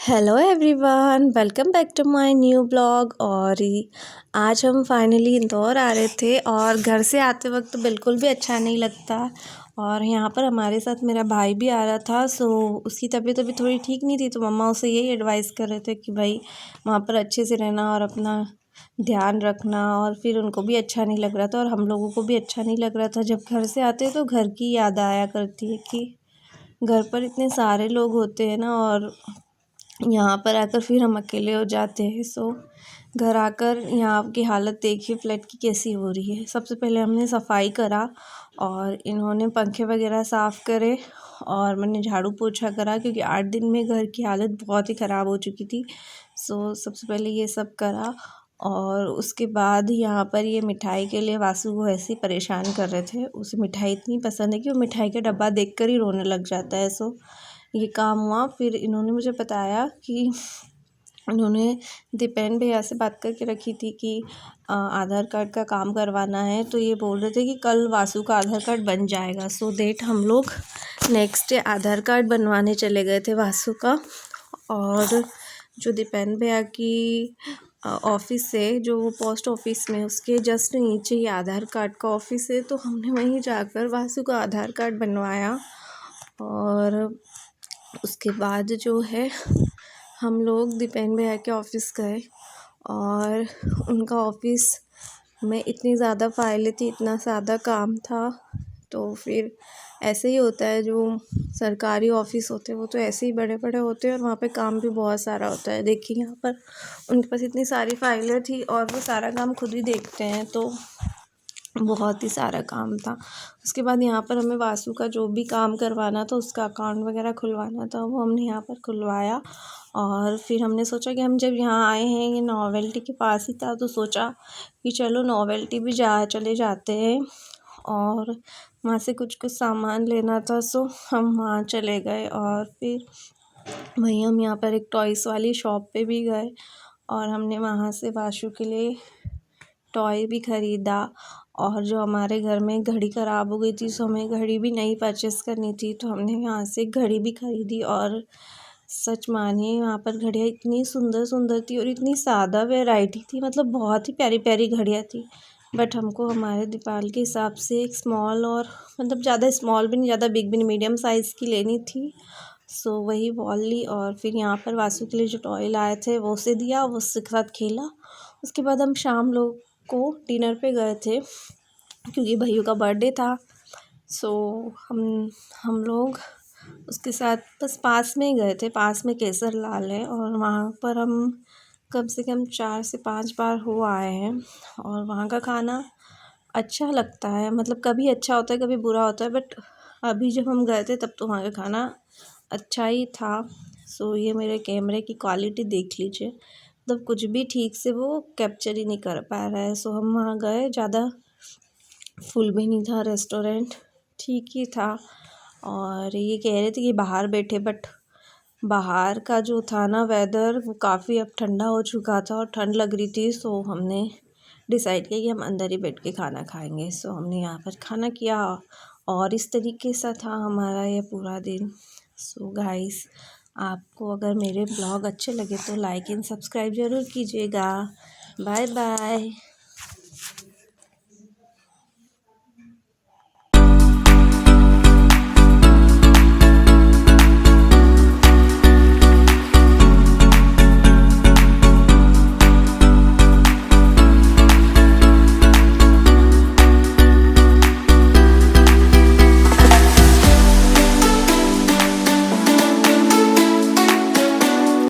Hello everyone, welcome back to my new blog. और आज हम फाइनली इंदौर आ रहे थे और घर से आते वक्त तो बिल्कुल भी अच्छा नहीं लगता। और यहाँ पर हमारे साथ मेरा भाई भी आ रहा था। सो उसकी तबीयत अभी थोड़ी ठीक नहीं थी, तो मम्मा उसे यही एडवाइस कर रहे थे कि भाई वहाँ पर अच्छे से रहना और अपना ध्यान रखना। और फिर उनको भी अच्छा नहीं लग रहा था और हम लोगों को भी अच्छा नहीं लग रहा था। जब घर से आते तो घर की याद आया करती है कि घर पर इतने सारे लोग होते हैं ना, और यहाँ पर आकर फिर हम अकेले हो जाते हैं। सो घर आकर यहाँ की हालत देखिए फ्लैट की कैसी हो रही है। सबसे पहले हमने सफाई करा और इन्होंने पंखे वगैरह साफ़ करे और मैंने झाड़ू पोछा करा, क्योंकि 8 दिन में घर की हालत बहुत ही ख़राब हो चुकी थी। सो सबसे पहले ये सब करा और उसके बाद यहाँ पर ये मिठाई के लिए वासु को ऐसे ही परेशान कर रहे थे। उसे मिठाई इतनी पसंद है कि वो मिठाई का डब्बा देखकर ही रोने लग जाता है। सो ये काम हुआ। फिर इन्होंने मुझे बताया कि उन्होंने दीपेन भैया से बात करके रखी थी कि आधार कार्ड का काम करवाना है। तो ये बोल रहे थे कि कल वासु का आधार कार्ड बन जाएगा। सो देट हम लोग नेक्स्ट डे आधार कार्ड बनवाने चले गए थे वासु का। और जो दीपेन भैया की ऑफ़िस है, जो वो पोस्ट ऑफिस में, उसके जस्ट नीचे ही आधार कार्ड का ऑफ़िस है। तो हमने वहीं जाकर वासु का आधार कार्ड बनवाया। और उसके बाद जो है हम लोग दीपेन भैया के ऑफ़िस गए और उनका ऑफ़िस में इतनी ज़्यादा फाइलें थी, इतना ज़्यादा काम था। तो फिर ऐसे ही होता है, जो सरकारी ऑफ़िस होते हैं वो तो ऐसे ही बड़े बड़े होते हैं और वहाँ पे काम भी बहुत सारा होता है। देखिए यहाँ पर उनके पास इतनी सारी फाइलें थी और वो सारा काम खुद ही देखते हैं, तो बहुत ही सारा काम था। उसके बाद यहाँ पर हमें वासु का जो भी काम करवाना था, उसका अकाउंट वगैरह खुलवाना था, वो हमने यहाँ पर खुलवाया। और फिर हमने सोचा कि हम जब यहाँ आए हैं, ये नोवेल्टी के पास ही था, तो सोचा कि चलो नोवेल्टी भी चले जाते हैं। और वहाँ से कुछ कुछ सामान लेना था, सो हम वहाँ चले गए। और फिर वहीं हम यहाँ पर एक टॉयज़ वाली शॉप पे भी गए और हमने वहाँ से वासु के लिए टॉय भी ख़रीदा। और जो हमारे घर में घड़ी ख़राब हो गई थी, सो हमें घड़ी भी नई परचेस करनी थी, तो हमने यहाँ से घड़ी भी ख़रीदी। और सच मानिए वहाँ पर घड़ियाँ इतनी सुंदर सुंदर थी और इतनी सादा वैरायटी थी, मतलब बहुत ही प्यारी प्यारी घड़ियाँ थी। बट हमको हमारे दीपाल के हिसाब से एक स्मॉल, और मतलब ज़्यादा स्मॉल भी नहीं, ज़्यादा बिग भी नहीं, मीडियम साइज़ की लेनी थी। सो वही बॉल ली और फिर यहाँ पर वासु के लिए जो टॉय लाए थे वो उसे दिया, वो उसके साथ खेला। उसके बाद हम शाम लोग को डिनर पे गए थे, क्योंकि भैया का बर्थडे था। सो हम लोग उसके साथ बस पास में ही गए थे, पास में केसर लाल है और वहाँ पर हम कम से कम 4 से 5 बार हो आए हैं। और वहाँ का खाना अच्छा लगता है, मतलब कभी अच्छा होता है कभी बुरा होता है, बट अभी जब हम गए थे तब तो वहाँ का खाना अच्छा ही था। सो ये मेरे कैमरे की क्वालिटी देख लीजिए, मतलब कुछ भी ठीक से वो कैप्चर ही नहीं कर पा रहा है। सो हम वहाँ गए, ज़्यादा फुल भी नहीं था रेस्टोरेंट, ठीक ही था। और ये कह रहे थे कि बाहर बैठे, बट बाहर का जो था ना वेदर, वो काफ़ी अब ठंडा हो चुका था और ठंड लग रही थी। सो हमने डिसाइड किया कि हम अंदर ही बैठ के खाना खाएंगे। सो हमने यहाँ पर खाना किया और इस तरीके से था हमारा ये पूरा दिन। सो गाइस, आपको अगर मेरे ब्लॉग अच्छे लगे तो लाइक एंड सब्सक्राइब ज़रूर कीजिएगा। Bye bye.